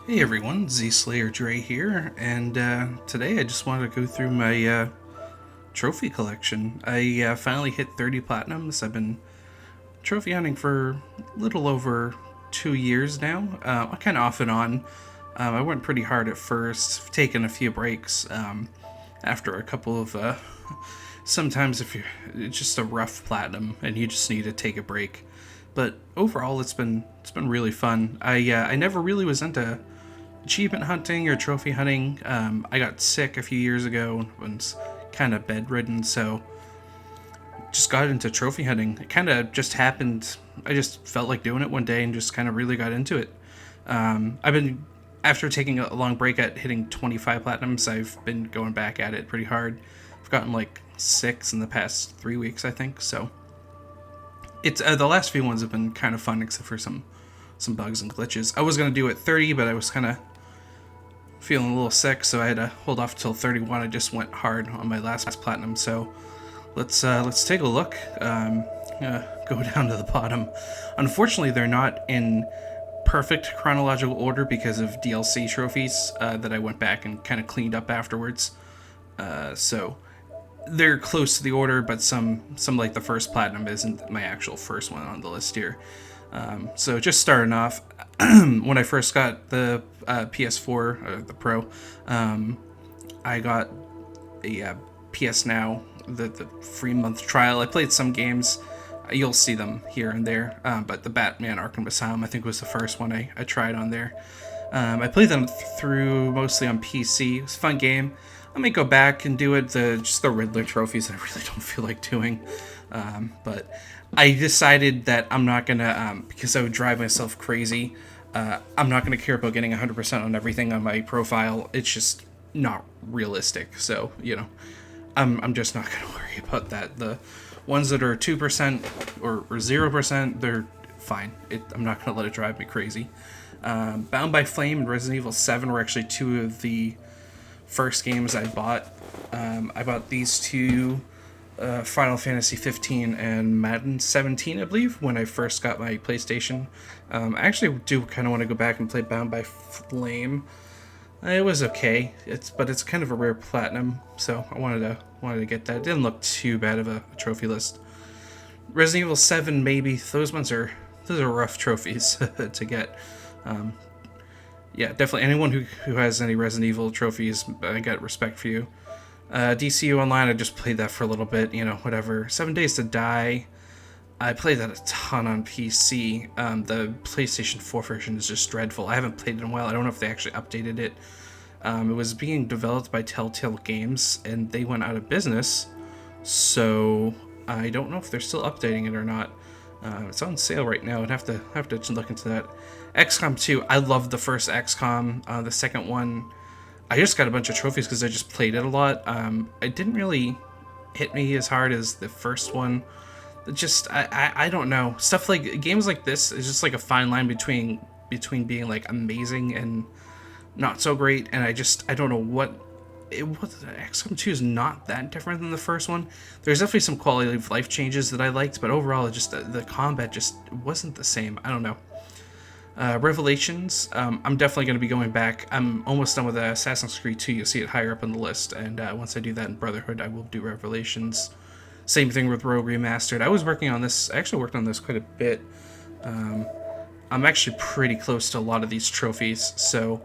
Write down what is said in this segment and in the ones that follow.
Hey everyone, Z Slayer Dre here, and today I just wanted to go through my trophy collection. I finally hit 30 platinums. I've been trophy hunting for a little over 2 years now, kind of off and on. I went pretty hard at first, taking a few breaks after a couple of. Sometimes if you're it's just a rough platinum and you just need to take a break, but overall it's been really fun. I never really was into achievement hunting or trophy hunting. I got sick a few years ago and was kind of bedridden, so just got into trophy hunting. It kind of just happened. I just felt like doing it one day and just kind of really got into it. I've been, after taking a long break at hitting 25 platinums, I've been going back at it pretty hard. I've gotten like 6 in the past 3 weeks, I think. So it's the last few ones have been kind of fun, except for some bugs and glitches. I was gonna do it 30, but I was kind of feeling a little sick, so I had to hold off till 31. I just went hard on my last platinum. So let's take a look. Go down to the bottom. Unfortunately, they're not in perfect chronological order because of DLC trophies that I went back and kind of cleaned up afterwards. So they're close to the order, but some like the first platinum isn't my actual first one on the list here. So just starting off, when I first got the PS4, the Pro, I got a PS Now, the free month trial. I played some games. You'll see them here and there, but the Batman Arkham Asylum, I think, was the first one I tried on there. I played them through mostly on PC. It was a fun game. I may go back and do it. Just the Riddler trophies I really don't feel like doing. But I decided that I'm not going to, because I would drive myself crazy, I'm not going to care about getting 100% on everything on my profile. It's just not realistic. So, I'm just not going to worry about that. The ones that are 2% or 0%, they're fine. I'm not going to let it drive me crazy. Bound by Flame and Resident Evil 7 were actually two of the first games I bought. I bought these two, Final Fantasy 15 and Madden 17, I believe, when I first got my PlayStation. I actually do kind of want to go back and play Bound by Flame. It was okay. But it's kind of a rare platinum, so I wanted to get that. It didn't look too bad of a trophy list. Resident Evil 7, maybe. Those are rough trophies to get. Yeah, definitely. Anyone who has any Resident Evil trophies, I got respect for you. DCU Online, I just played that for a little bit, whatever. 7 Days to Die, I played that a ton on PC. The PlayStation 4 version is just dreadful. I haven't played it in a while. I don't know if they actually updated it. It was being developed by Telltale Games, and they went out of business. So I don't know if they're still updating it or not. It's on sale right now. I'd have to look into that. XCOM 2, I loved the first XCOM. The second one, I just got a bunch of trophies because I just played it a lot. It didn't really hit me as hard as the first one. I don't know. Stuff like games like this is just like a fine line between being like amazing and not so great. And I don't know what. XCOM 2 is not that different than the first one. There's definitely some quality of life changes that I liked, but overall, the combat just wasn't the same. I don't know. Revelations, I'm definitely going to be going back. I'm almost done with Assassin's Creed 2. You'll see it higher up on the list, and once I do that in Brotherhood, I will do Revelations. Same thing with Rogue Remastered. I actually worked on this quite a bit. I'm actually pretty close to a lot of these trophies, so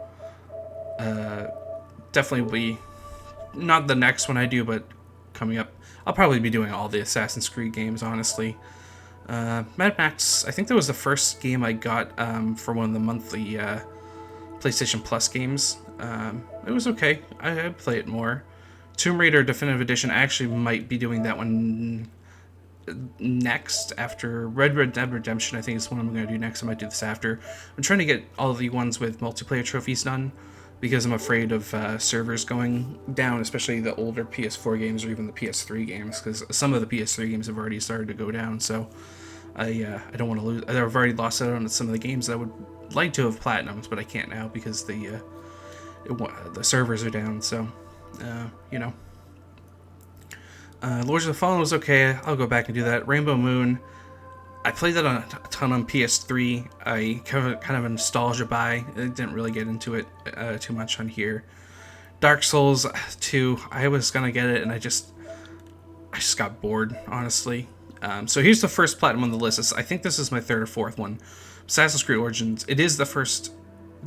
definitely will be not the next one I do, but coming up. I'll probably be doing all the Assassin's Creed games, honestly. Mad Max, I think that was the first game I got for one of the monthly PlayStation Plus games. It was okay. I'd play it more. Tomb Raider Definitive Edition, I actually might be doing that one next after Red Dead Redemption. I think is one I'm going to do next. I might do this after. I'm trying to get all the ones with multiplayer trophies done because I'm afraid of servers going down, especially the older PS4 games or even the PS3 games, because some of the PS3 games have already started to go down. So I don't want to lose. I've already lost out on some of the games that I would like to have platinums, but I can't now because the servers are down. So Lords of the Fallen was okay. I'll go back and do that. Rainbow Moon, I played that a ton on PS3. I kind of a nostalgia buy. I didn't really get into it too much on here. Dark Souls 2, I was gonna get it, and I just got bored, honestly. So here's the first platinum on the list. I think this is my third or fourth one. Assassin's Creed Origins. It is the first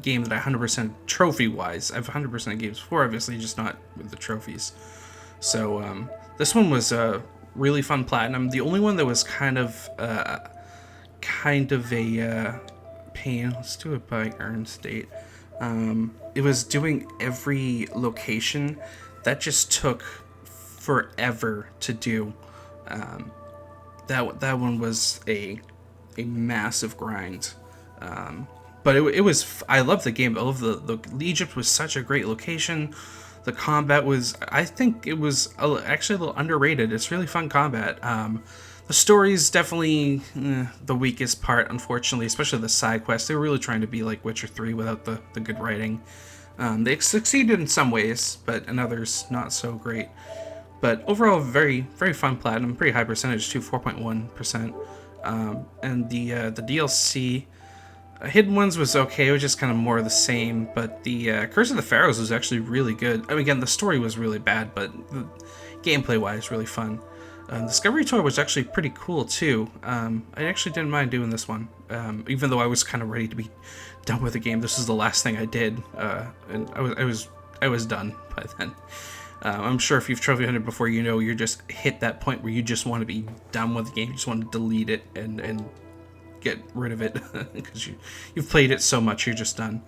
game that I 100% trophy-wise. I've 100% games before, obviously, just not with the trophies. So this one was a really fun platinum. The only one that was kind of a pain. Let's do it by earn state. It was doing every location. That just took forever to do. That one was a massive grind. But it was. I love the game. I love the Egypt was such a great location. The combat was. I think it was actually a little underrated. It's really fun combat. The story is definitely the weakest part, unfortunately, especially the side quests. They were really trying to be like Witcher 3 without the good writing. They succeeded in some ways, but in others, not so great. But overall, very, very fun platinum. Pretty high percentage, too, 4.1%. And the DLC, Hidden Ones was okay. It was just kind of more of the same. But the Curse of the Pharaohs was actually really good. I mean, again, the story was really bad, but gameplay-wise, really fun. Discovery Tour was actually pretty cool, too. I actually didn't mind doing this one. Even though I was kind of ready to be done with the game. This is the last thing I did. And I was done by then. I'm sure if you've trophy hunted before, you know you're just hit that point where you just want to be done with the game. You just want to delete it and get rid of it because you've played it so much, you're just done.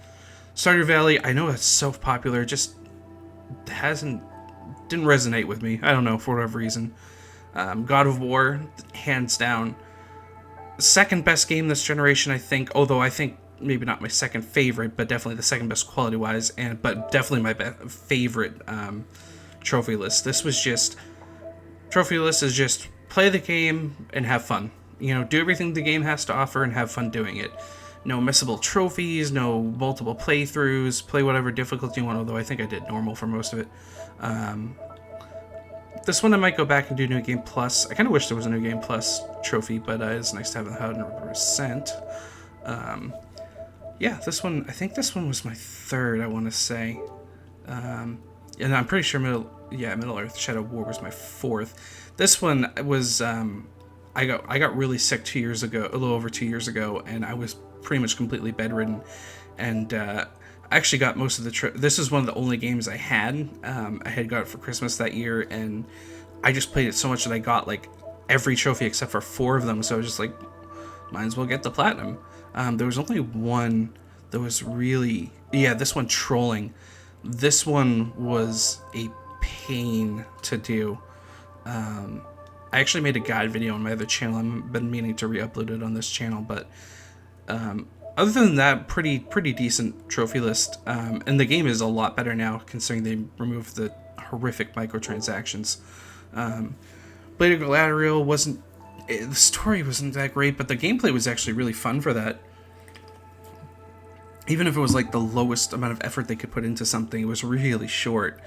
Stardew Valley, I know it's so popular, just didn't resonate with me. I don't know, for whatever reason. God of War, hands down, second best game this generation, I think. Although I think maybe not my second favorite, but definitely the second best quality wise, but definitely my favorite trophy list. This was just trophy list is just play the game and have fun. You know, do everything the game has to offer and have fun doing it. No missable trophies, no multiple playthroughs, play whatever difficulty you want, although I think I did normal for most of it. This one I might go back and do New Game Plus. I kind of wish there was a New Game Plus trophy, but it's nice to have it 100%. Yeah, this one, I think this one was my third, I want to say. And I'm pretty sure Middle Earth Shadow War was my fourth. This one was, I got really sick 2 years ago, a little over 2 years ago, and I was pretty much completely bedridden. And I actually got most of the this is one of the only games I had. I had got it for Christmas that year, and I just played it so much that I got like every trophy except for 4 of them. So I was just like, might as well get the platinum. There was only one that was really, this one, Trolling. This one was a pain to do. I actually made a guide video on my other channel. I've been meaning to re-upload it on this channel, but other than that, pretty decent trophy list. And the game is a lot better now, considering they removed the horrific microtransactions. Blade of Galadriel the story wasn't that great, but the gameplay was actually really fun for that. Even if it was like the lowest amount of effort they could put into something, it was really short.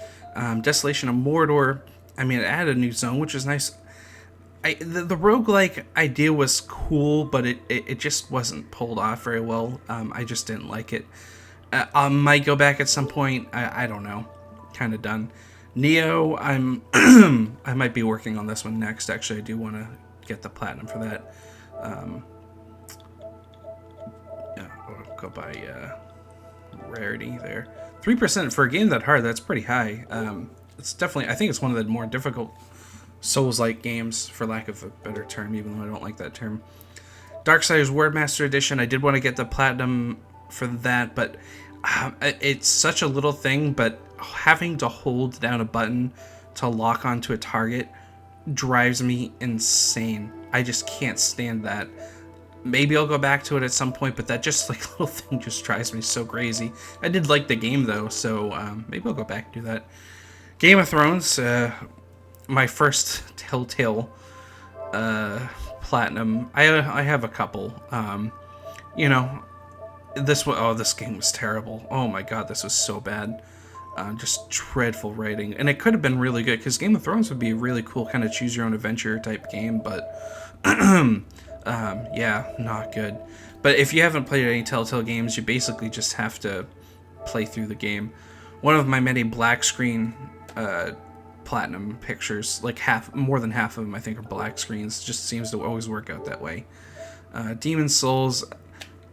Desolation of Mordor, I mean, it added a new zone, which was nice. The roguelike idea was cool, but it just wasn't pulled off very well. I just didn't like it. I might go back at some point. I don't know. Kind of done. Neo, I might be working on this one next. Actually, I do want to get the platinum for that. I'll go by rarity there. 3% for a game that hard, that's pretty high. It's definitely, I think it's one of the more difficult Souls-like games, for lack of a better term, even though I don't like that term. Darksiders Wordmaster Edition, I did want to get the platinum for that, but it's such a little thing, but having to hold down a button to lock onto a target drives me insane. I just can't stand that. Maybe I'll go back to it at some point, but that just like little thing just drives me so crazy. I did like the game though, so maybe I'll go back and do that. Game of Thrones, my first Telltale platinum. I have a couple. You know, this game was terrible. Oh my god, this was so bad. Just dreadful writing, and it could have been really good because Game of Thrones would be a really cool kind of choose your own adventure type game, but Yeah, not good. But if you haven't played any Telltale games, you basically just have to play through the game. One of my many black screen platinum pictures, like more than half of them I think are black screens. Just seems to always work out that way. Demon Souls,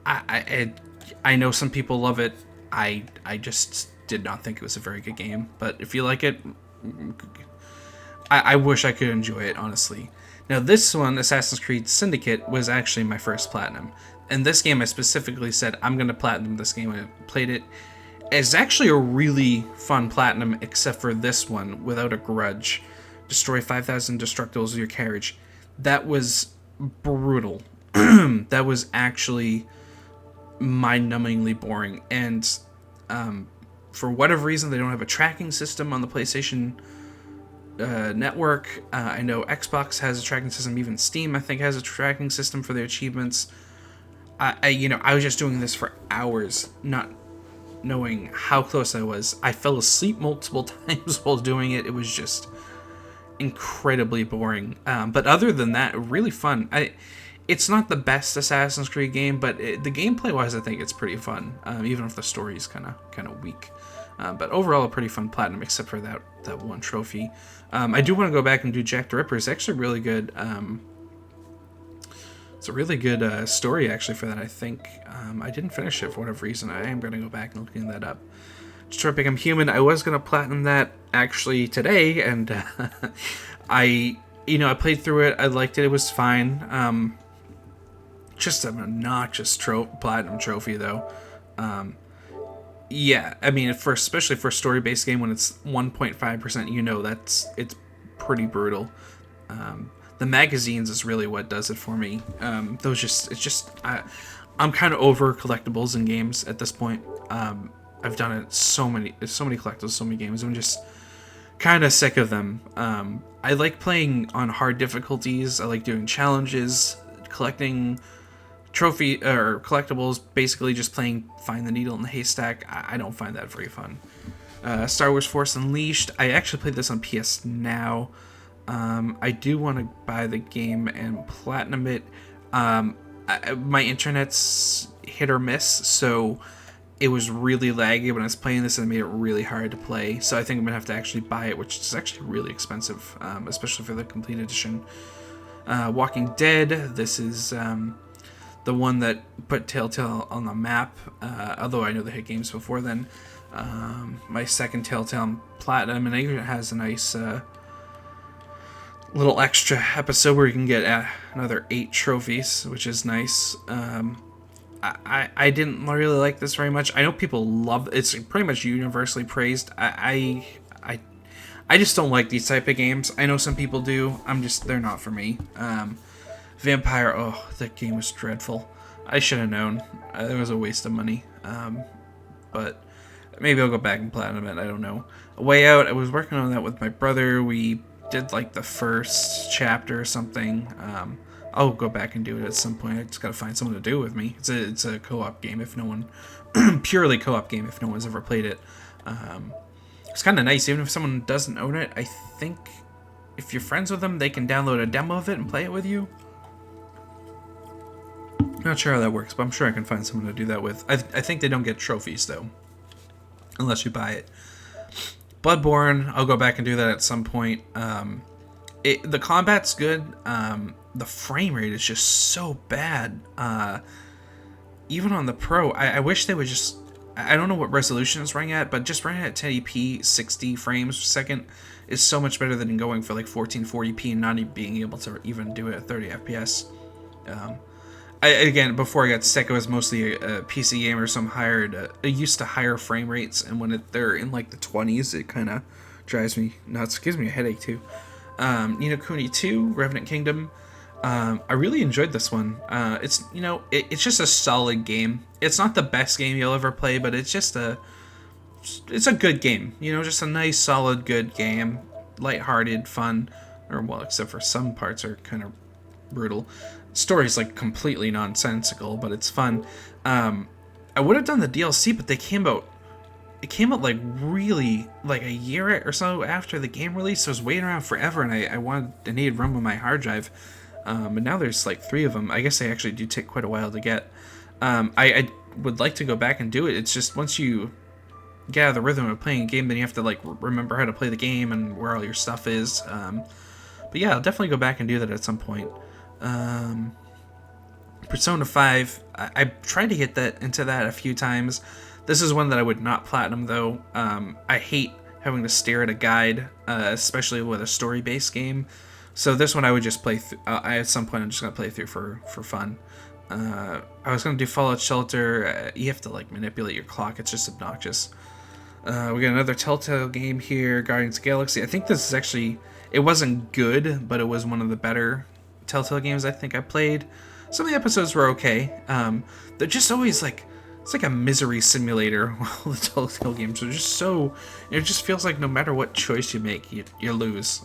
I know some people love it. I just did not think it was a very good game. But if you like it, I wish I could enjoy it, honestly. Now this one, Assassin's Creed Syndicate, was actually my first platinum. And this game I specifically said, I'm going to platinum this game. I played it. It's actually a really fun platinum, except for this one, without a grudge. Destroy 5,000 destructibles of your carriage. That was brutal. That was actually mind-numbingly boring. And for whatever reason, they don't have a tracking system on the PlayStation network. I know Xbox has a tracking system. Even Steam, I think, has a tracking system for their achievements. I was just doing this for hours, not knowing how close I was. I fell asleep multiple times while doing it. It was just incredibly boring. But other than that, really fun. It's not the best Assassin's Creed game, but the gameplay-wise, I think it's pretty fun. Even if the story is kind of weak. But overall, a pretty fun platinum, except for that one trophy. I do want to go back and do Jack the Ripper. It's actually really good. It's a really good story, actually, for that, I think. I didn't finish it for whatever reason. I am going to go back and look that up. Detroit Become Human. I was going to platinum that, actually, today, and I played through it. I liked it. It was fine. Just an obnoxious platinum trophy, though. Yeah, I mean, especially for a story-based game when it's 1.5%, it's pretty brutal. The magazines is really what does it for me. I'm kind of over collectibles in games at this point. I've done it so many collectibles, so many games. I'm just kind of sick of them. I like playing on hard difficulties. I like doing challenges, collecting trophy or collectibles, basically just playing find the needle in the haystack. I don't find that very fun. Star Wars Force Unleashed. I actually played this on PS Now. I do want to buy the game and platinum it. My internet's hit or miss, so it was really laggy when I was playing this, and it made it really hard to play. So I think I'm gonna have to actually buy it, which is actually really expensive, especially for the complete edition. Walking Dead. This is the one that put Telltale on the map, although I know they had games before then. My second Telltale platinum, and it has a nice little extra episode where you can get another 8 trophies, which is nice. I didn't really like this very much. I know people love it. It's pretty much universally praised. I just don't like these type of games. I know some people do. They're not for me. Vampire, that game was dreadful. I should have known. It was a waste of money. But maybe I'll go back and platinum it. I don't know. A Way Out, I was working on that with my brother. We did like the first chapter or something. I'll go back and do it at some point. I just gotta find someone to do it with me. It's a co-op game if no one... purely co-op game if no one's ever played it. It's kind of nice, even if someone doesn't own it. I think if you're friends with them, they can download a demo of it and play it with you. Not sure how that works, but I'm sure I can find someone to do that with. I think they don't get trophies, though, unless you buy it. Bloodborne, I'll go back and do that at some point. The combat's good. The frame rate is just so bad. Even on the Pro, I wish they would just... I don't know what resolution it's running at, but just running at 1080p, 60 frames per second is so much better than going for like 1440p and not being able to even do it at 30 FPS. Again, before I got sick, I was mostly a PC gamer, so I used to higher frame rates, and when they're in like the 20s, it kind of drives me nuts. It gives me a headache too. Ni no Kuni 2, Revenant Kingdom. I really enjoyed this one. It's just a solid game. It's not the best game you'll ever play, but it's a good game. Just a nice, solid, good game. Lighthearted, fun, except for some parts are kind of brutal. Story's like completely nonsensical, but it's fun. I would have done the DLC, but it came out like really like a year or so after the game release. So I was waiting around forever, and I needed room on my hard drive. And now there's like 3 of them. I guess they actually do take quite a while to get. I would like to go back and do it. It's just once you get out of the rhythm of playing a game, then you have to like remember how to play the game and where all your stuff is. But yeah, I'll definitely go back and do that at some point. Persona 5, I tried to get into that a few times. This is one that I would not platinum though. I hate having to stare at a guide, especially with a story-based game. So this one I would just play through. At some point I'm just gonna play through for fun. I was gonna do Fallout Shelter. You have to like manipulate your clock. It's just obnoxious. We got another Telltale game here, Guardians of the Galaxy. I think this is actually, it wasn't good, but it was one of the better Telltale games I think I played. Some of the episodes were okay. They're just always like, it's like a misery simulator. All the Telltale games are just so, it just feels like no matter what choice you make, you lose.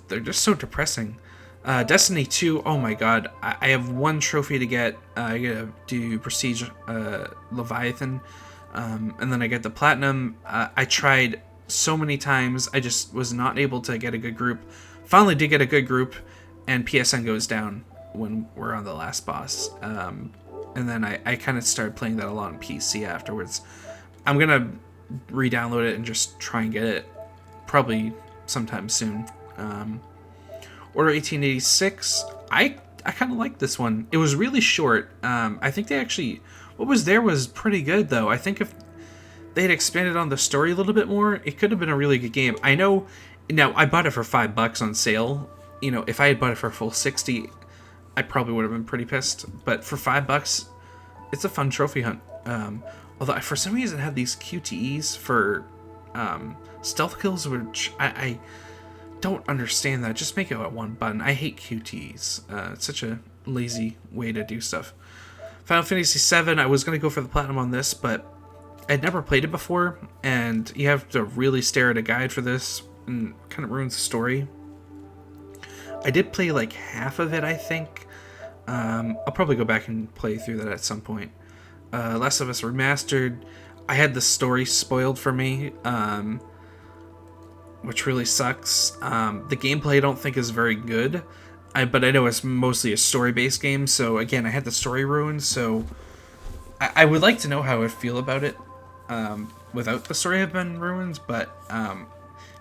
They're just so depressing. Destiny 2, oh my god, I have one trophy to get. I gotta do Prestige Leviathan, and then I get the Platinum. I tried so many times, I just was not able to get a good group. Finally did get a good group, and PSN goes down when we're on the last boss. And then I kind of started playing that a lot on PC afterwards. I'm gonna re-download it and just try and get it probably sometime soon. Order 1886, I kind of like this one. It was really short. I think they actually, what was there was pretty good though. I think if they had expanded on the story a little bit more, it could have been a really good game. I know, now I bought it for $5 on sale. You know, if I had bought it for a full 60, I probably would have been pretty pissed. But for $5, it's a fun trophy hunt. Although for some reason it had these QTEs for stealth kills, which I don't understand that. Just make it at one button. I hate QTEs. It's such a lazy way to do stuff. Final Fantasy VII, I was going to go for the platinum on this, but I'd never played it before, and you have to really stare at a guide for this, and it kind of ruins the story. I did play like half of it, I think. I'll probably go back and play through that at some point. Last of Us Remastered, I had the story spoiled for me, which really sucks. The gameplay I don't think is very good, but I know it's mostly a story-based game, so again, I had the story ruined, so I would like to know how I feel about it without the story have been ruined, but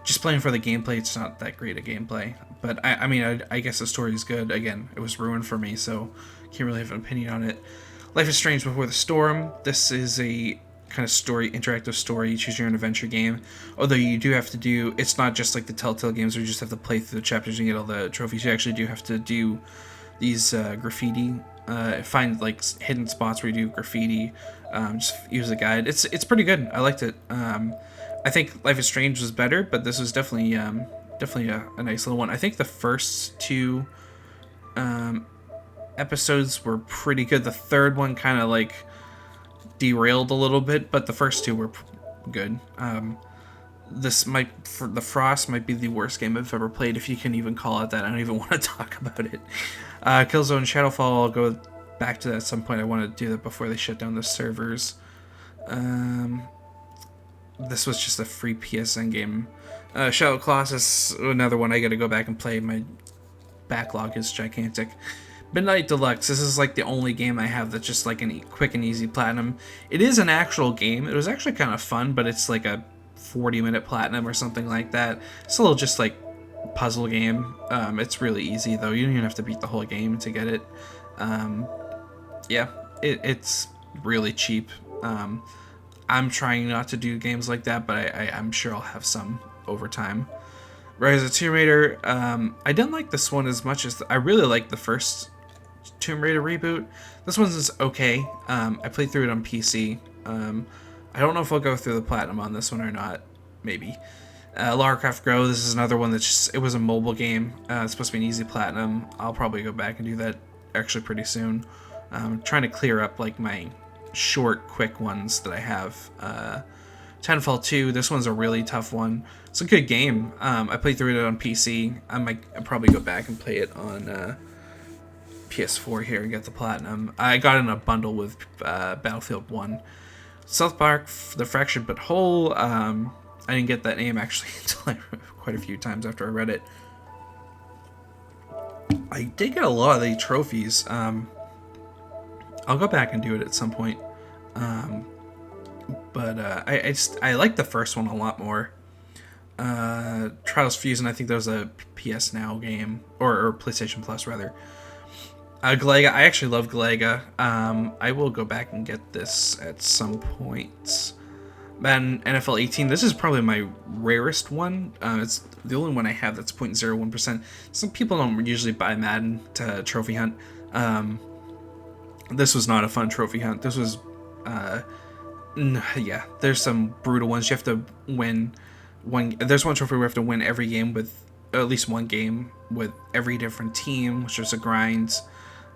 just playing for the gameplay, it's not that great a gameplay. But I mean, I guess the story is good. Again, it was ruined for me, so can't really have an opinion on it. Life is Strange Before the Storm. This is a kind of interactive story, choose your own adventure game. Although you do have to do, it's not just like the Telltale games where you just have to play through the chapters and get all the trophies. You actually do have to do these graffiti, find like hidden spots where you do graffiti. Just use the guide. It's pretty good. I liked it. I think Life is Strange was better, but this was definitely a nice little one. I think the first 2 episodes were pretty good. The third one kind of like derailed a little bit, but the first 2 were good. The Frost might be the worst game I've ever played, if you can even call it that. I don't even want to talk about it. Killzone Shadowfall, I'll go back to that at some point. I want to do that before they shut down the servers. This was just a free PSN game. Shadow Colossus, another one I gotta go back and play. My backlog is gigantic. Midnight Deluxe, this is like the only game I have that's just like a quick and easy platinum. It is an actual game. It was actually kind of fun, but it's like a 40-minute platinum or something like that. It's a little just like puzzle game. It's really easy though. You don't even have to beat the whole game to get it. Yeah, it's really cheap. I'm trying not to do games like that, but I'm sure I'll have some over time. Rise of the Tomb Raider, I didn't like this one as much as I really liked the first Tomb Raider reboot. This one's okay. I played through it on PC. I don't know if I'll go through the platinum on this one or not. Maybe. Lara Croft Go, this is another one that's just, it was a mobile game. It's supposed to be an easy platinum. I'll probably go back and do that actually pretty soon. I'm trying to clear up like my short, quick ones that I have. Titanfall 2, this one's a really tough one. It's a good game. I played through it on PC. I'll probably go back and play it on PS4 here and get the platinum. I got it in a bundle with Battlefield 1. South Park, The Fractured But Whole. I didn't get that name actually until quite a few times after I read it. I did get a lot of the trophies. I'll go back and do it at some point. But I like the first one a lot more. Trials Fusion, I think that was a PS Now game, or PlayStation Plus rather. Galaga, I actually love Galaga. I will go back and get this at some point. Madden NFL 18, this is probably my rarest one. It's the only one I have that's 0.01%. Some people don't usually buy Madden to trophy hunt. This was not a fun trophy hunt. This was, yeah, there's some brutal ones. You have to win there's one trophy where you have to win every game with, at least one game with every different team, which is a grind.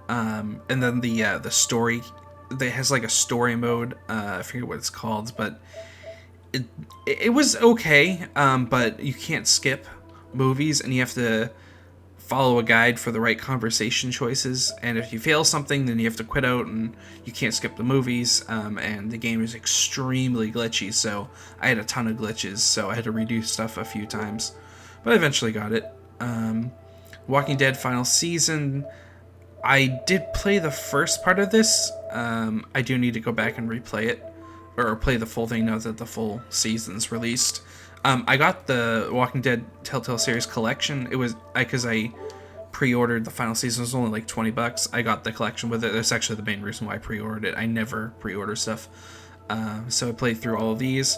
And then the story, that has like a story mode. I forget what it's called, but it was okay. But you can't skip movies, and you have to follow a guide for the right conversation choices. And if you fail something, then you have to quit out, and you can't skip the movies. And the game is extremely glitchy, so I had a ton of glitches, so I had to redo stuff a few times, but I eventually got it. Walking Dead final season, I did play the first part of this. I do need to go back and replay it, or play the full thing now that the full season's released. I got the Walking Dead Telltale series collection. It was because I pre-ordered the final season. It was only like $20. I got the collection with it. That's actually the main reason why I pre-ordered it. I never pre-order stuff. So I played through all of these.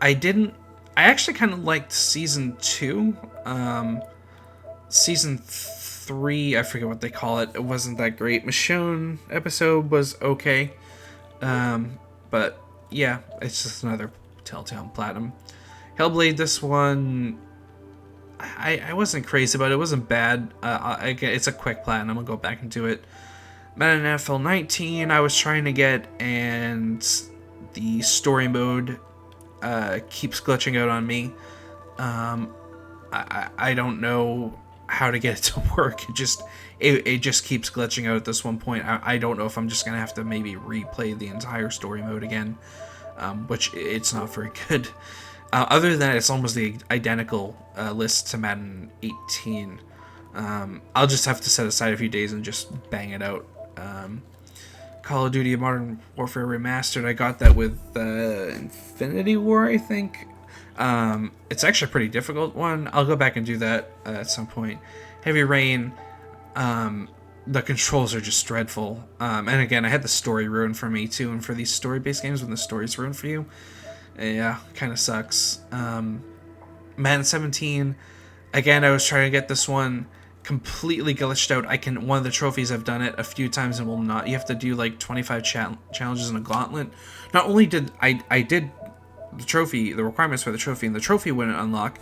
I actually kind of liked season 2. Season 3, I forget what they call it. It wasn't that great. Michonne episode was okay. But yeah, it's just another Telltale Platinum. Hellblade, this one, I wasn't crazy about it. It wasn't bad. It's a quick platinum. I'll go back and do it. Madden NFL 19, I was trying to get, and the story mode keeps glitching out on me. I don't know how to get it to work. It just keeps glitching out at this one point. I don't know if I'm just gonna have to maybe replay the entire story mode again, which it's not very good. Other than that, it's almost the identical list to Madden 18. I'll just have to set aside a few days and just bang it out. Call of Duty Modern Warfare Remastered, I got that with Infinity War, I think. It's actually a pretty difficult one. I'll go back and do that at some point. Heavy Rain, the controls are just dreadful. And again, I had the story ruined for me too, and for these story-based games, when the story's ruined for you, yeah, kind of sucks. Madden 17, again, I was trying to get this one, completely glitched out. One of the trophies, I've done it a few times and will not. You have to do like 25 challenges in a gauntlet. Not only did I did the trophy, the requirements for the trophy, and the trophy wouldn't unlock,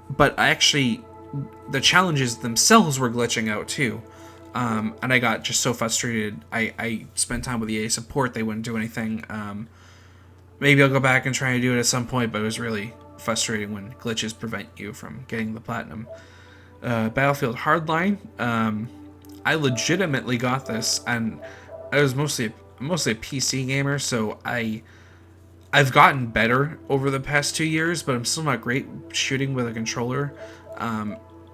but the challenges themselves were glitching out too. And I got just so frustrated. I spent time with EA support, they wouldn't do anything. Maybe I'll go back and try and do it at some point, but it was really frustrating when glitches prevent you from getting the platinum. Battlefield Hardline, I legitimately got this, and I was mostly a PC gamer, so I've gotten better over the past 2 years, but I'm still not great shooting with a controller.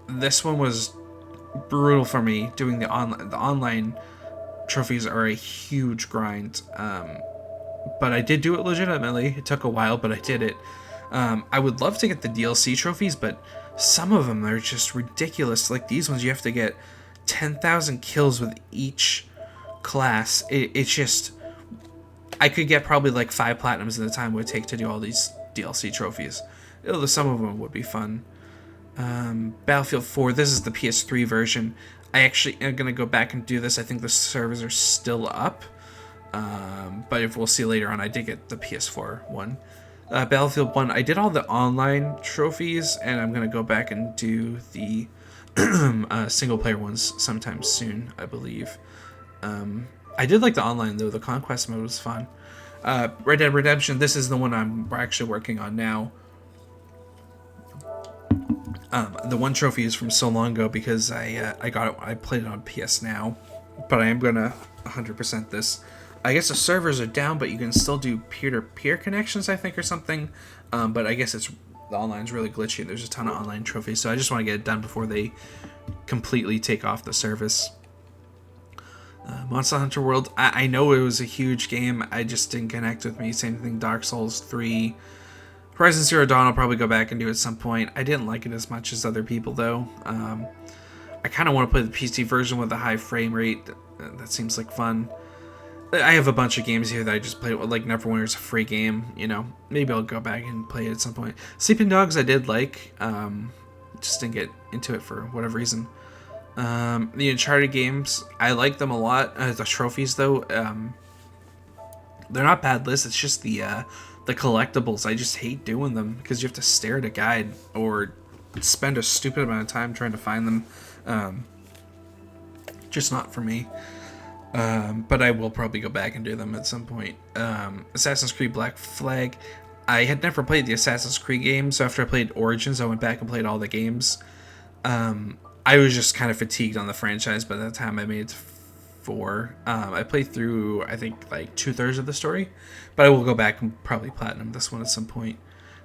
This one was brutal for me. Doing the online trophies are a huge grind. But I did do it legitimately. It took a while, but I did it. I would love to get the DLC trophies, but some of them are just ridiculous. Like these ones, you have to get 10,000 kills with each class. It's just, I could get probably like 5 platinums in the time it would take to do all these DLC trophies. Although some of them would be fun. Battlefield 4, this is the PS3 version. I actually am going to go back and do this. I think the servers are still up. But if we'll see later on, I did get the PS4 one. Battlefield 1, I did all the online trophies, and I'm going to go back and do the single player ones sometime soon, I believe. I did like the online though. The conquest mode was fun. Red Dead Redemption, this is the one we're actually working on now. The one trophy is from so long ago because I played it on PS Now, but I am gonna 100% this. I guess the servers are down, but you can still do peer-to-peer connections, I think, or something. But I guess it's the online's really glitchy. There's a ton of online trophies, so I just want to get it done before they completely take off the service. Monster Hunter World, I know it was a huge game. I just didn't connect with me. Same thing, Dark Souls 3. Horizon Zero Dawn I'll probably go back and do at some point. I didn't like it as much as other people, though. I kind of want to play the PC version with a high frame rate. That seems like fun. I have a bunch of games here that I just played. Like Neverwinter's a free game, you know. Maybe I'll go back and play it at some point. Sleeping Dogs I did like. Just didn't get into it for whatever reason. The Uncharted games, I like them a lot. The trophies, though, they're not bad lists. It's just the collectibles. I just hate doing them because you have to stare at a guide or spend a stupid amount of time trying to find them. Just not for me. But I will probably go back and do them at some point. Assassin's Creed Black Flag. I had never played the Assassin's Creed games, so after I played Origins, I went back and played all the games. I was just kind of fatigued on the franchise by the time I made it to 4. I played through, I think, like 2/3 of the story, but I will go back and probably platinum this one at some point.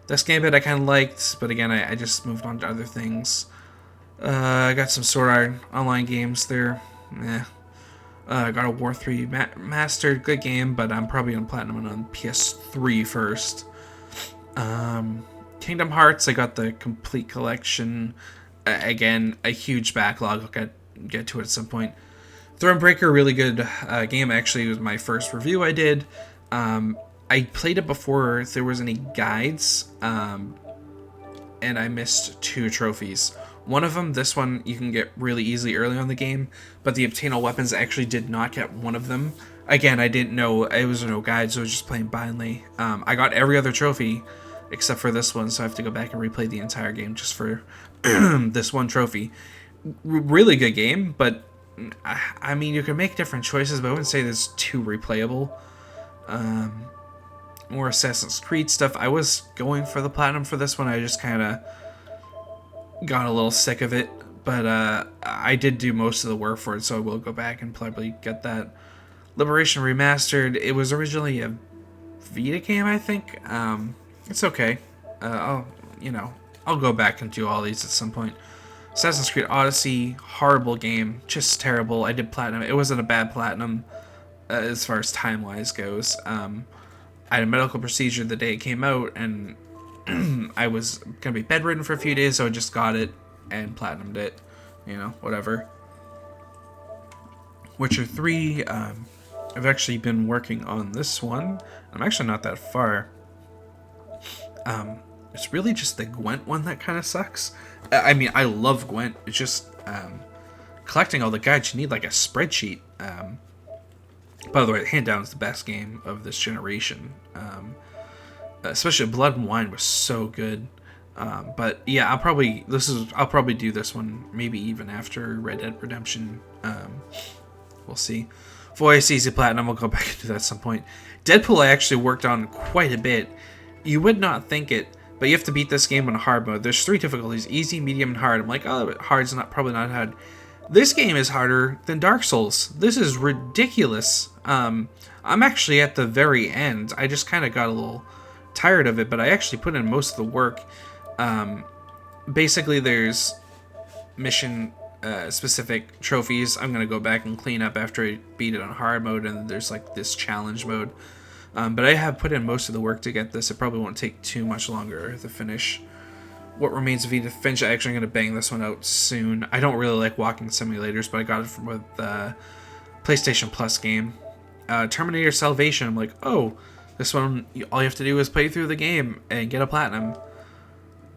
This Gambit I kind of liked, but again, I just moved on to other things. I got some Sword Art Online games there. God of War 3 Mastered, good game, but I'm probably going to platinum it on PS3 first. Kingdom Hearts, I got the complete collection. Again, a huge backlog. I'll get to it at some point. Thronebreaker, really good game. Actually, it was my first review I did. I played it before there was any guides, and I missed 2 trophies. One of them, this one, you can get really easily early on the game, but the obtainable weapons actually did not get one of them. Again, I didn't know, it was no guide, so I was just playing blindly. I got every other trophy except for this one, so I have to go back and replay the entire game just for this one trophy. Really good game, but I mean, you can make different choices, but I wouldn't say it's too replayable. More Assassin's Creed stuff. I was going for the platinum for this one. I just kind of got a little sick of it, but I did do most of the work for it, so I will go back and probably get that. Liberation Remastered. It was originally a Vita game, I think. It's okay. I'll go back and do all these at some point. Assassin's Creed Odyssey, horrible game, just terrible. I did platinum. It wasn't a bad platinum as far as time-wise goes. I had a medical procedure the day it came out, and I was gonna be bedridden for a few days, so I just got it and platinumed it. You know, whatever. Witcher 3. I've actually been working on this one. I'm actually not that far. It's really just the Gwent one that kind of sucks. I mean, I love Gwent. It's just collecting all the guides. You need like a spreadsheet. By the way, hand down is the best game of this generation. Especially Blood and Wine was so good. But yeah, I'll probably do this one maybe even after Red Dead Redemption. We'll see. Voice Easy Platinum, we'll go back into that at some point. Deadpool I actually worked on quite a bit. You would not think it, but you have to beat this game on hard mode. There's 3 difficulties: easy, medium, and hard. I'm like, oh, hard's probably not hard. This game is harder than Dark Souls. This is ridiculous. I'm actually at the very end. I just kind of got a little tired of it, but I actually put in most of the work. Basically, there's mission specific trophies I'm going to go back and clean up after I beat it on hard mode, and there's like this challenge mode. But I have put in most of the work to get this. It probably won't take too much longer to finish. What Remains of Edith Finch. I actually am going to bang this one out soon. I don't really like walking simulators, but I got it from the PlayStation Plus game. Terminator Salvation. I'm like, oh, this one, all you have to do is play through the game and get a platinum.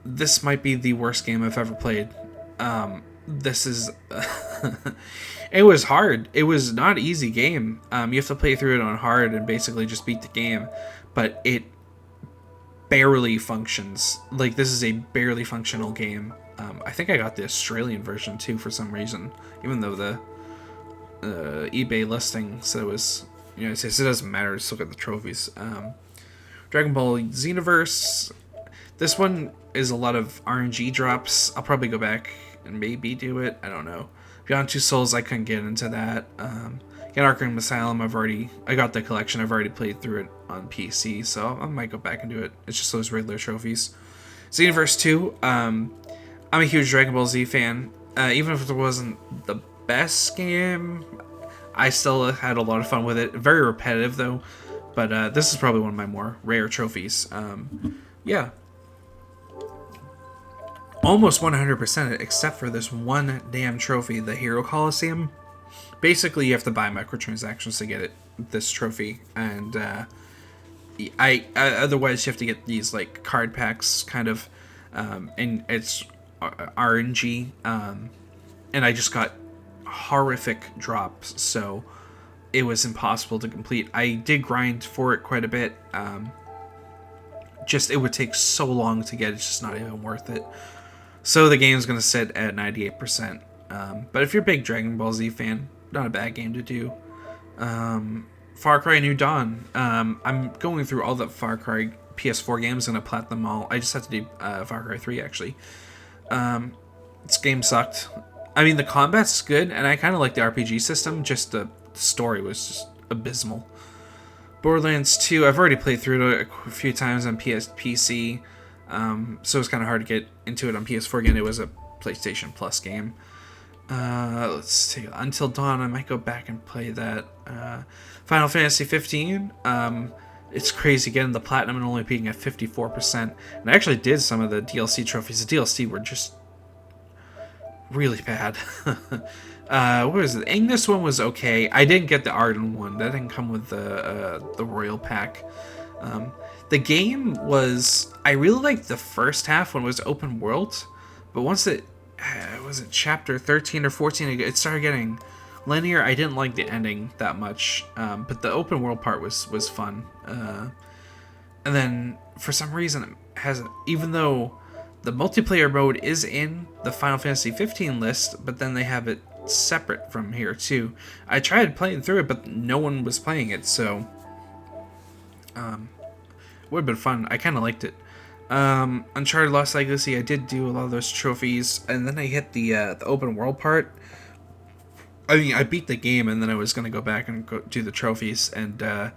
This might be the worst game I've ever played. This is... It was hard. It was not an easy game. You have to play through it on hard and basically just beat the game. But it barely functions. Like, this is a barely functional game. I think I got the Australian version too for some reason. Even though the eBay listing said it was United States. It doesn't matter. Just look at the trophies. Dragon Ball Xenoverse. This one is a lot of RNG drops. I'll probably go back and maybe do it. I don't know. Beyond Two Souls, I couldn't get into that. Again, Arkham Asylum, I got the collection. I've already played through it on PC, so I might go back and do it. It's just those regular trophies. Xenoverse 2, I'm a huge Dragon Ball Z fan. Even if it wasn't the best game, I still had a lot of fun with it. Very repetitive, though. But this is probably one of my more rare trophies. Yeah. Almost 100%, except for this one damn trophy, the Hero Coliseum. Basically, you have to buy microtransactions to get this trophy. And otherwise, you have to get these like card packs, kind of. And it's RNG. And I just got horrific drops, so it was impossible to complete. I did grind for it quite a bit. Just it would take so long to get. It's just not even worth it. So the game's going to sit at 98%. But if you're a big Dragon Ball Z fan, not a bad game to do. Far Cry New Dawn. I'm going through all the Far Cry PS4 games. I'm going to plat them all. I just have to do Far Cry 3, actually. This game sucked. I mean, the combat's good, and I kind of like the RPG system. Just the story was just abysmal. Borderlands 2, I've already played through it a few times on PC. So it's kind of hard to get into it on PS4 again. It was a PlayStation Plus game. Let's see. Until Dawn, I might go back and play that. Final Fantasy 15. It's crazy getting the platinum and only being at 54%. And I actually did some of the DLC trophies. The DLC were just really bad. What was it? Ignis one was okay. I didn't get the Arden one. That didn't come with the Royal Pack. The game was... I really liked the first half when it was open world, but once it... was it chapter 13 or 14? It started getting linear. I didn't like the ending that much, but the open world part was fun. And then, for some reason, it has... Even though the multiplayer mode is in the Final Fantasy 15 list, but then they have it separate from here, too. I tried playing through it, but no one was playing it, so... would have been fun. I kind of liked it. Uncharted Lost Legacy, I did do a lot of those trophies, and then I hit the open world part. I mean, I beat the game, and then I was going to go back and go do the trophies, and I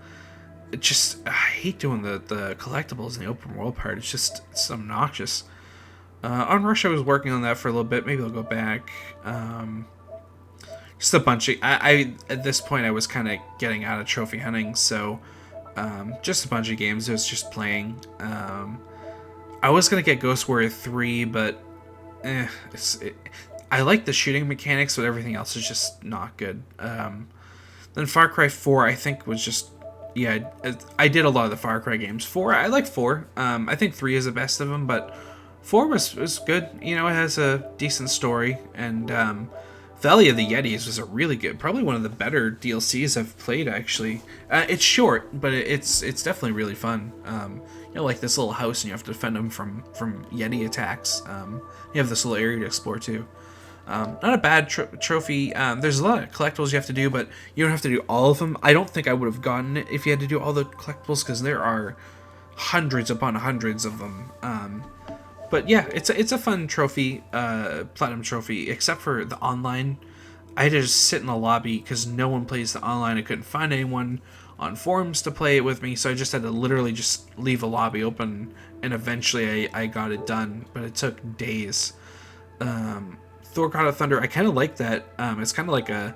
hate doing the collectibles in the open world part. It's obnoxious. On Rush, I was working on that for a little bit. Maybe I'll go back. Just a bunch of... I at this point, I was kind of getting out of trophy hunting, so... just a bunch of games I was just playing. I was gonna get Ghost Warrior 3, but I like the shooting mechanics, but everything else is just not good. Then Far Cry 4, I think, was just... Yeah, I did a lot of the Far Cry games. 4, I like 4. I think 3 is the best of them, but 4 was good. You know, it has a decent story, and Valley of the Yetis was a really good, probably one of the better DLCs I've played, actually. It's short, but it's definitely really fun. You know, like this little house, and you have to defend them from Yeti attacks. You have this little area to explore, too. Not a bad trophy. There's a lot of collectibles you have to do, but you don't have to do all of them. I don't think I would have gotten it if you had to do all the collectibles, because there are hundreds upon hundreds of them. But yeah, it's a fun trophy, platinum trophy, except for the online. I had to just sit in the lobby because no one plays the online. I couldn't find anyone on forums to play it with me, so I just had to literally just leave a lobby open, and eventually I got it done, but it took days. Thor God of Thunder, I kind of like that. It's kind of like a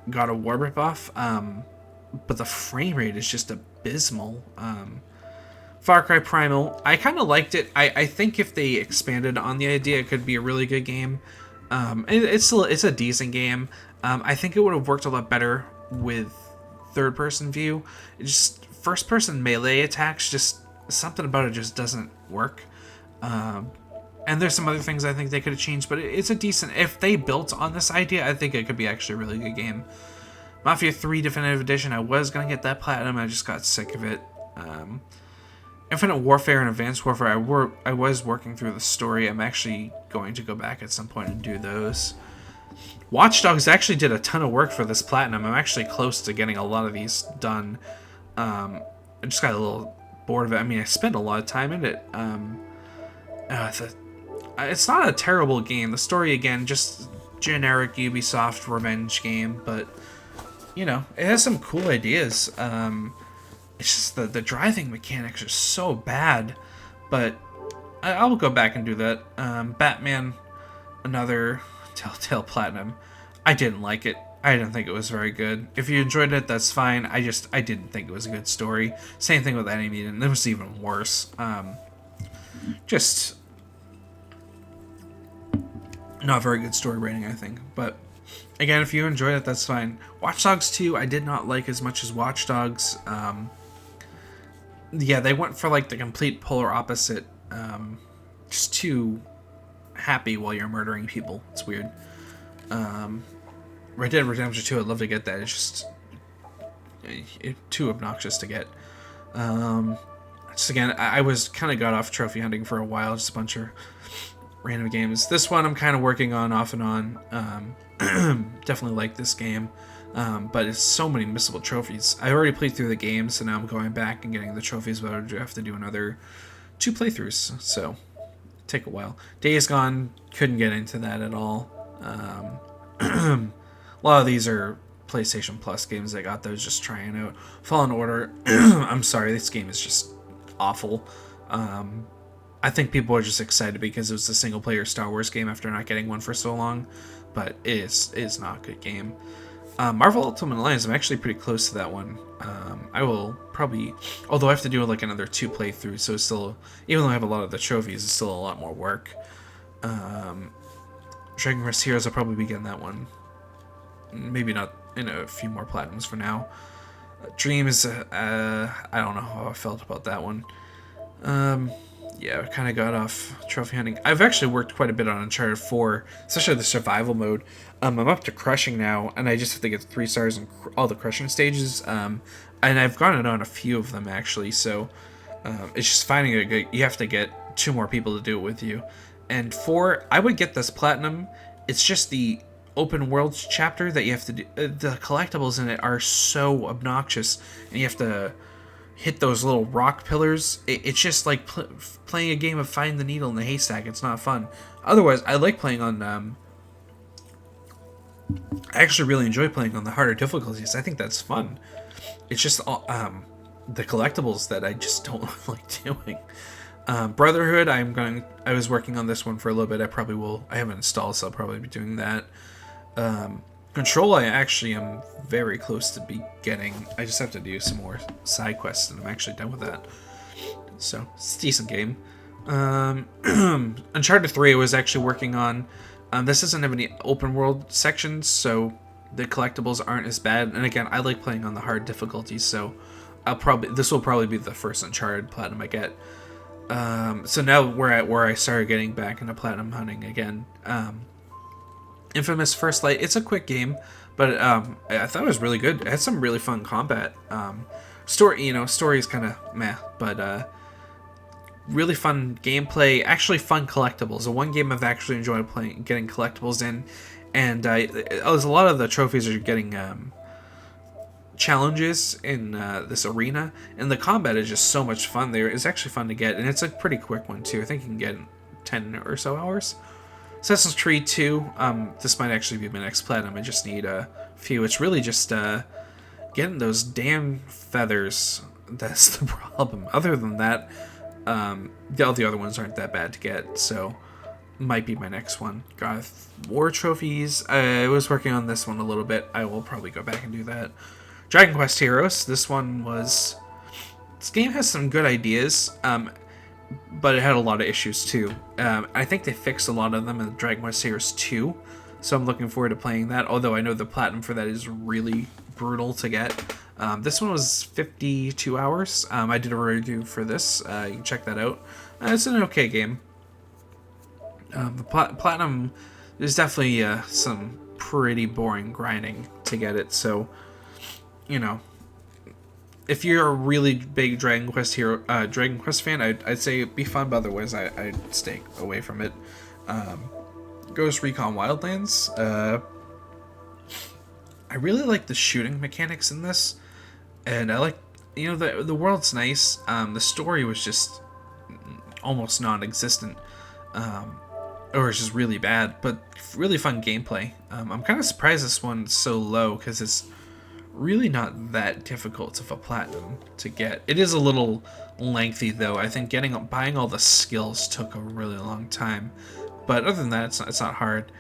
God of War ripoff, but the frame rate is just abysmal. Far Cry Primal, I kind of liked it. I think if they expanded on the idea, it could be a really good game. It's a decent game. I think it would have worked a lot better with third-person view. Just first-person melee attacks, just something about it just doesn't work. And there's some other things I think they could have changed, but it's a decent... If they built on this idea, I think it could be actually a really good game. Mafia 3 Definitive Edition, I was going to get that platinum, I just got sick of it. Infinite Warfare and Advanced Warfare, I was working through the story. I'm actually going to go back at some point and do those. Watch Dogs actually did a ton of work for this platinum. I'm actually close to getting a lot of these done. I just got a little bored of it. I mean, I spent a lot of time in it. It's not a terrible game. The story, again, just generic Ubisoft revenge game, but, you know, it has some cool ideas. It's just the driving mechanics are so bad, but I'll go back and do that. Batman, another Telltale Platinum. I didn't like it. I didn't think it was very good. If you enjoyed it, that's fine. I didn't think it was a good story. Same thing with Enemy, and it was even worse. Just not very good story writing, I think. But again, if you enjoyed it, that's fine. Watch Dogs 2, I did not like as much as Watch Dogs. Yeah, they went for like the complete polar opposite. Just too happy while you're murdering people. It's weird. Red Dead Redemption 2, I'd love to get that. It's just too obnoxious to get. Just again, I was kind of got off trophy hunting for a while, just a bunch of random games. This one I'm kind of working on off and on. Definitely like this game, but it's so many missable trophies. I already played through the game, so now I'm going back and getting the trophies, but I have to do another 2 playthroughs, so take a while. Days Gone, couldn't get into that at all. A lot of these are PlayStation Plus games I got those just trying out. Fallen Order, I'm sorry, this game is just awful. I think people are just excited because it was a single player Star Wars game after not getting one for so long, but it is not a good game. Marvel Ultimate Alliance, I'm actually pretty close to that one. I will probably, although I have to do like another 2 playthroughs, so it's still, even though I have a lot of the trophies, it's still a lot more work. Dragon Quest Heroes, I'll probably be getting that one. Maybe not in a few more platinums for now. Dreams, I don't know how I felt about that one. Yeah, I kind of got off trophy hunting. I've actually worked quite a bit on Uncharted 4, especially the survival mode. I'm up to crushing now, and I just have to get 3 stars in all the crushing stages. And I've gotten on a few of them, actually, so it's just finding a good... You have to get 2 more people to do it with you. And 4, I would get this platinum. It's just the open world chapter that you have to do. The collectibles in it are so obnoxious, and you have to hit those little rock pillars. It's just like playing a game of find the needle in the haystack. It's not fun. Otherwise, I like playing on... I actually really enjoy playing on the harder difficulties. I think that's fun. It's just the collectibles that I just don't like doing. Brotherhood, I was working on this one for a little bit. I haven't installed, so I'll probably be doing that. Control, I actually am very close to be getting. I just have to do some more side quests, and I'm actually done with that. So, it's a decent game. Uncharted 3 I was actually working on. This doesn't have any open world sections, so the collectibles aren't as bad. And again, I like playing on the hard difficulties, so this will probably be the first Uncharted platinum I get. So now we're at where I started getting back into platinum hunting again. Infamous First Light, it's a quick game, but I thought it was really good. It had some really fun combat. Story is kind of meh, but really fun gameplay, actually fun collectibles. The one game I've actually enjoyed playing, getting collectibles in, and there's a lot of the trophies are getting challenges in this arena, and the combat is just so much fun there. It's actually fun to get, and it's a pretty quick one too. I think you can get in 10 or so hours. Assassin's Creed 2, this might actually be my next platinum. I just need a few. It's really just getting those damn feathers. That's the problem. Other than that, all the other ones aren't that bad to get, so might be my next one. Got War trophies. I was working on this one a little bit. I will probably go back and do that. Dragon Quest Heroes. This game has some good ideas, but it had a lot of issues too. I think they fixed a lot of them in Dragon Quest Heroes 2, so I'm looking forward to playing that, although I know the platinum for that is really brutal to get. This one was 52 hours. I did a review for this. You can check that out. It's an okay game. The platinum, there's definitely some pretty boring grinding to get it, so, if you're a really big Dragon Quest fan, I'd say it'd be fun, but otherwise I'd stay away from it. Ghost Recon Wildlands. I really like the shooting mechanics in this, and I like, the world's nice. The story was just almost non-existent, or it's just really bad, but really fun gameplay. I'm kind of surprised this one's so low, because it's really not that difficult of a platinum to get. It is a little lengthy though. I think buying all the skills took a really long time, but other than that, it's not hard.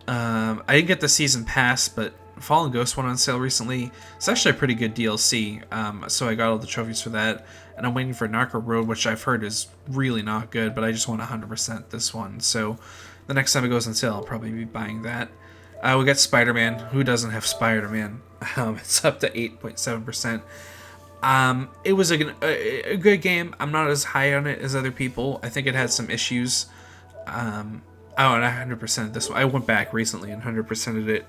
I didn't get the season pass, but Fallen Ghost went on sale recently. It's actually a pretty good DLC, so I got all the trophies for that, and I'm waiting for Narco Road, which I've heard is really not good, but I just want 100% this one, so the next time it goes on sale, I'll probably be buying that. We got Spider-Man. Who doesn't have Spider-Man? It's up to 8.7%. It was a good game. I'm not as high on it as other people. I think it had some issues. And I 100%ed this one. I went back recently and 100%ed it.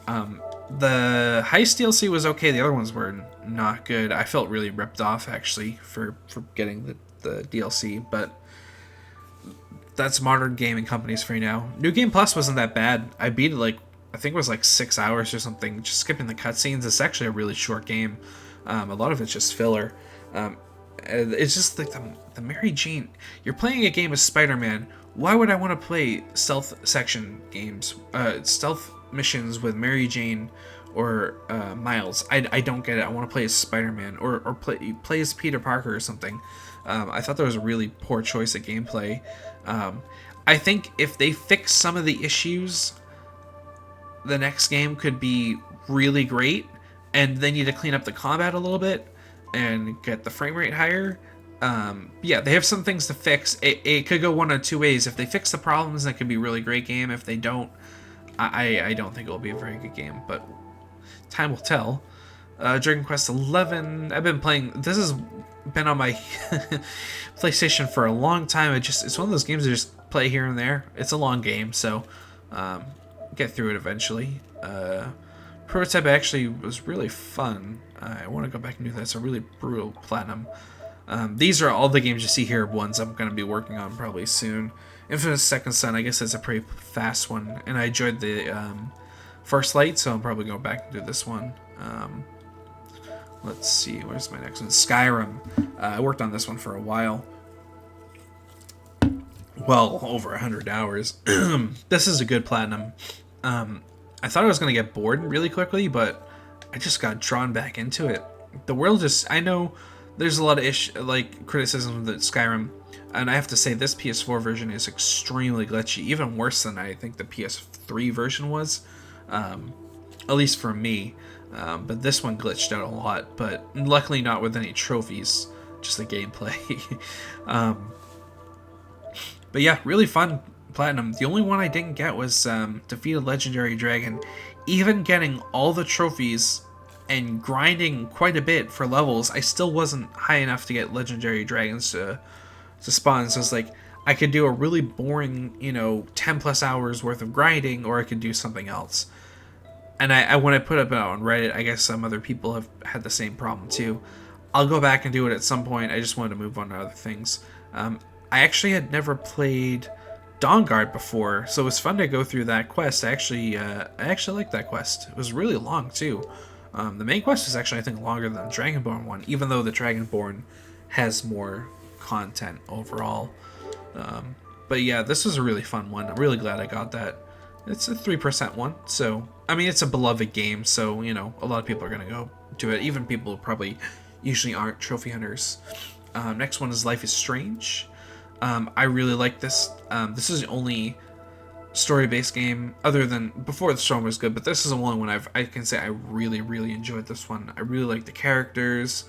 The Heist DLC was okay. The other ones were not good. I felt really ripped off, actually, for getting the DLC, but that's modern gaming companies for you now. New Game Plus wasn't that bad. I beat it I think it was 6 hours or something, just skipping the cutscenes. It's actually a really short game. A lot of it's just filler. It's just like the Mary Jane. You're playing a game of Spider-Man. Why would I want to play stealth section games, stealth missions with Mary Jane or Miles? I don't get it. I want to play as Spider-Man or play as Peter Parker or something. I thought that was a really poor choice of gameplay. I think if they fix some of the issues, the next game could be really great, and they need to clean up the combat a little bit and get the frame rate higher. Yeah, they have some things to fix. It could go one of two ways. If they fix the problems, that could be a really great game. If they don't, I don't think it'll be a very good game, but time will tell. Dragon Quest 11, I've been playing. This has been on my PlayStation for a long time. It's one of those games I just play here and there. It's a long game, so get through it eventually. Prototype actually was really fun. I want to go back and do that. It's a really brutal platinum. These are all the games you see here, ones I'm going to be working on probably soon. Infamous Second Son, I guess it's a pretty fast one, and I enjoyed the First Light, so I'm probably going back and do this one. Let's see, where's my next one? Skyrim. I worked on this one for a while. Well, over 100 hours. This is a good platinum. I thought I was going to get bored really quickly, but I just got drawn back into it. The world just... I know there's a lot of criticism with Skyrim, and I have to say this PS4 version is extremely glitchy, even worse than I think the PS3 version was, at least for me. But this one glitched out a lot, but luckily not with any trophies, just the gameplay. But yeah, really fun platinum. The only one I didn't get was defeat a legendary dragon. Even getting all the trophies and grinding quite a bit for levels, I still wasn't high enough to get legendary dragons to spawn. So it's like I could do a really boring, 10 plus hours worth of grinding, or I could do something else. And when I put it out on Reddit, I guess some other people have had the same problem too. I'll go back and do it at some point. I just wanted to move on to other things. I actually had never played Dawnguard before, so it was fun to go through that quest. I actually liked that quest. It was really long too. The main quest is actually, I think, longer than the Dragonborn one, even though the Dragonborn has more content overall. But yeah, this was a really fun one. I'm really glad I got that. It's a 3% one, so I mean, it's a beloved game, so a lot of people are gonna go to it, even people who probably usually aren't trophy hunters. Next one is Life is Strange. I really like this. This is the only story-based game, other than Before the Storm was good, but this is the only one I can say I really, really enjoyed this one. I really liked the characters.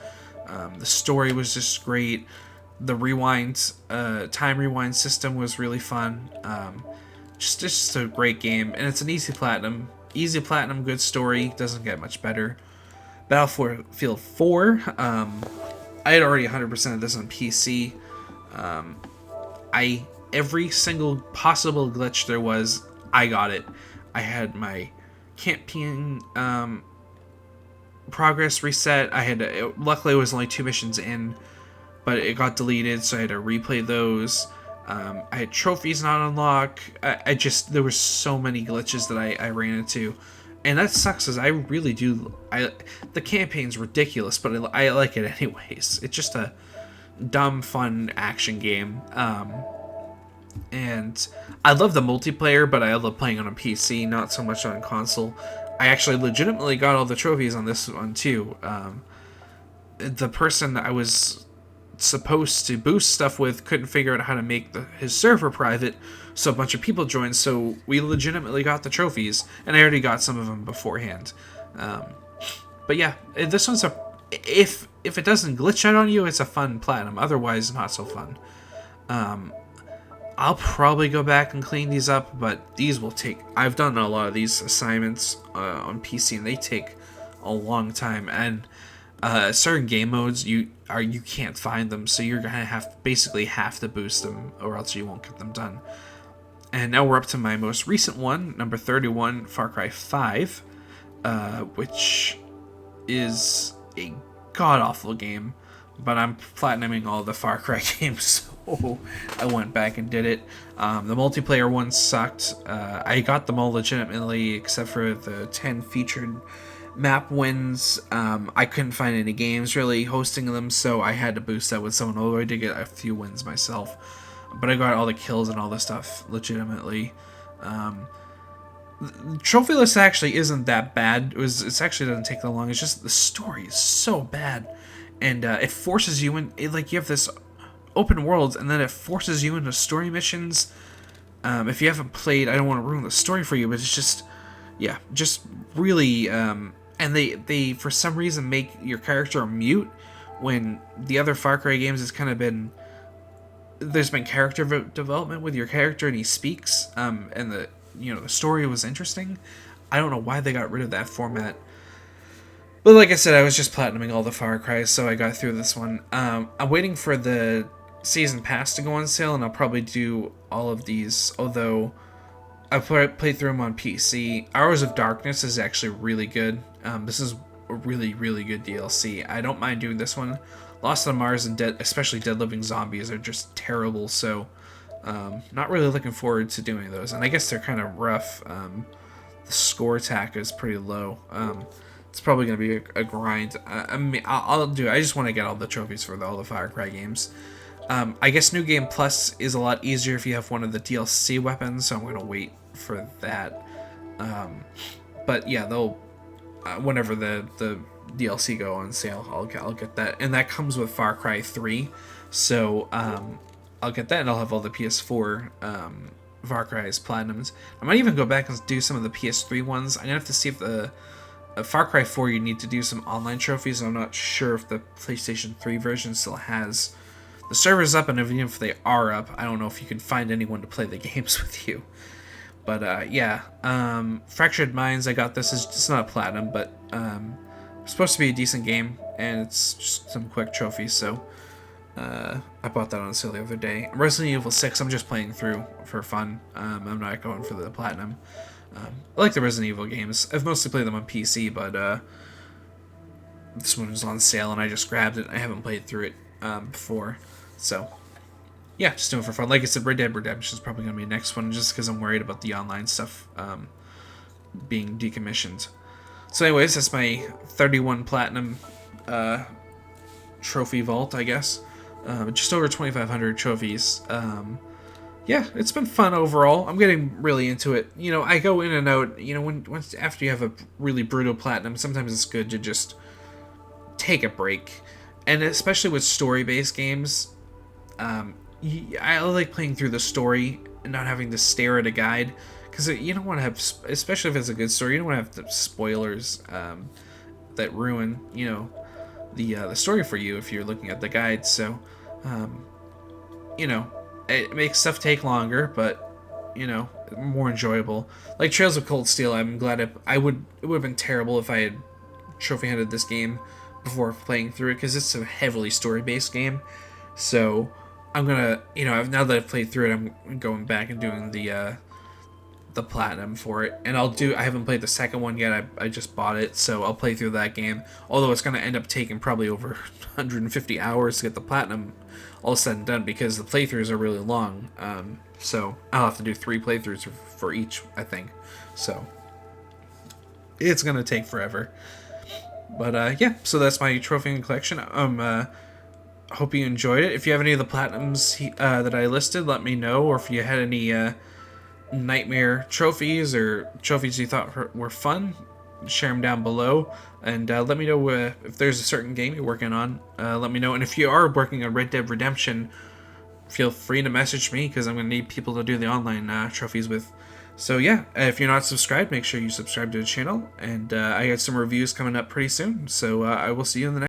The story was just great. The time rewind system was really fun. Just a great game, and it's an easy platinum. Easy platinum, good story, doesn't get much better. Battlefield 4. I had already 100% of this on PC. Every single possible glitch there was, I got it. I had my campaign progress reset. Luckily it was only 2 missions in, but it got deleted, so I had to replay those. I had trophies not unlocked. There were so many glitches that I ran into, and that sucks, because I really do. The campaign's ridiculous, but I like it anyways. It's just a dumb, fun action game. And I love the multiplayer, but I love playing on a PC, not so much on console. I actually legitimately got all the trophies on this one too. The person I was supposed to boost stuff with couldn't figure out how to make his server private, so a bunch of people joined, so we legitimately got the trophies, and I already got some of them beforehand. But yeah, this one's if it doesn't glitch out on you, it's a fun platinum. Otherwise, not so fun. I'll probably go back and clean these up, but these will take... I've done a lot of these assignments on PC, and they take a long time, and certain game modes you can't find them, so you're gonna basically have to boost them, or else you won't get them done. And now we're up to my most recent one, number 31, Far Cry 5, which is a god-awful game, but I'm platinuming all the Far Cry games, so I went back and did it. The multiplayer one sucked. I got them all legitimately, except for the 10 featured map wins. I couldn't find any games really hosting them, so I had to boost that with someone, although I did get a few wins myself. But I got all the kills and all the stuff legitimately. The trophy list actually isn't that bad. It actually doesn't take that long. It's just the story is so bad, and it forces you in. Like, you have this open world, and then it forces you into story missions. If you haven't played, I don't want to ruin the story for you, but it's just, yeah, just really. And they for some reason make your character a mute, when the other Far Cry games has kind of been. There's been character development with your character, and he speaks. And the story was interesting. I don't know why they got rid of that format. But like I said, I was just platinuming all the Far Cries, so I got through this one. I'm waiting for the season pass to go on sale, and I'll probably do all of these, although I played through them on PC. Hours of Darkness is actually really good. This is a really, really good DLC. I don't mind doing this one. Lost on Mars and especially Dead Living Zombies are just terrible, so not really looking forward to doing those. And I guess they're kind of rough. The score attack is pretty low. It's probably going to be a grind. I'll do it. I just want to get all the trophies for all the Far Cry games. I guess New Game Plus is a lot easier if you have one of the DLC weapons, so I'm going to wait for that. But yeah, they'll whenever the DLC go on sale, I'll get that, and that comes with Far Cry 3. So I'll get that, and I'll have all the PS4 Far Cry's platinums. I might even go back and do some of the PS3 ones. I'm gonna have to see if the Far Cry 4 you need to do some online trophies. I'm not sure if the PlayStation 3 version still has the servers up, and even if they are up, I don't know if you can find anyone to play the games with you. But yeah, Fractured Minds, I got this. It's not a platinum, but it's supposed to be a decent game, and it's just some quick trophies, so I bought that on sale the other day. Resident Evil 6, I'm just playing through for fun. I'm not going for the platinum. I like the Resident Evil games. I've mostly played them on PC, but this one was on sale, and I just grabbed it. I haven't played through it before, so yeah, just doing it for fun. Like I said, Red Dead Redemption is probably going to be the next one, just because I'm worried about the online stuff being decommissioned. So anyways, that's my 31 platinum trophy vault, I guess. Just over 2,500 trophies. Yeah, it's been fun overall. I'm getting really into it. You know, I go in and out. You know, once after you have a really brutal platinum, sometimes it's good to just take a break. And especially with story-based games, I like playing through the story and not having to stare at a guide, because you don't want to have, especially if it's a good story, you don't want to have the spoilers that ruin, you know, the story for you if you're looking at the guide. So, you know, it makes stuff take longer, but you know, more enjoyable. Like Trails of Cold Steel, I'm glad it would have been terrible if I had trophy hunted this game before playing through it, because it's a heavily story-based game. So I'm gonna, you know, now that I've played through it, I'm going back and doing the platinum for it, and I haven't played the second one yet. I just bought it, so I'll play through that game, although it's gonna end up taking probably over 150 hours to get the platinum all said and done, because the playthroughs are really long. So I'll have to do 3 playthroughs for each, I think. So it's gonna take forever. But yeah, so that's my trophy collection. Hope you enjoyed it. If you have any of the platinums that I listed, let me know. Or if you had any nightmare trophies or trophies you thought were fun, share them down below, and let me know if there's a certain game you're working on. Let me know, and if you are working on Red Dead Redemption, feel free to message me, because I'm going to need people to do the online trophies with. So yeah, if you're not subscribed, make sure you subscribe to the channel, and I got some reviews coming up pretty soon, so I will see you in the next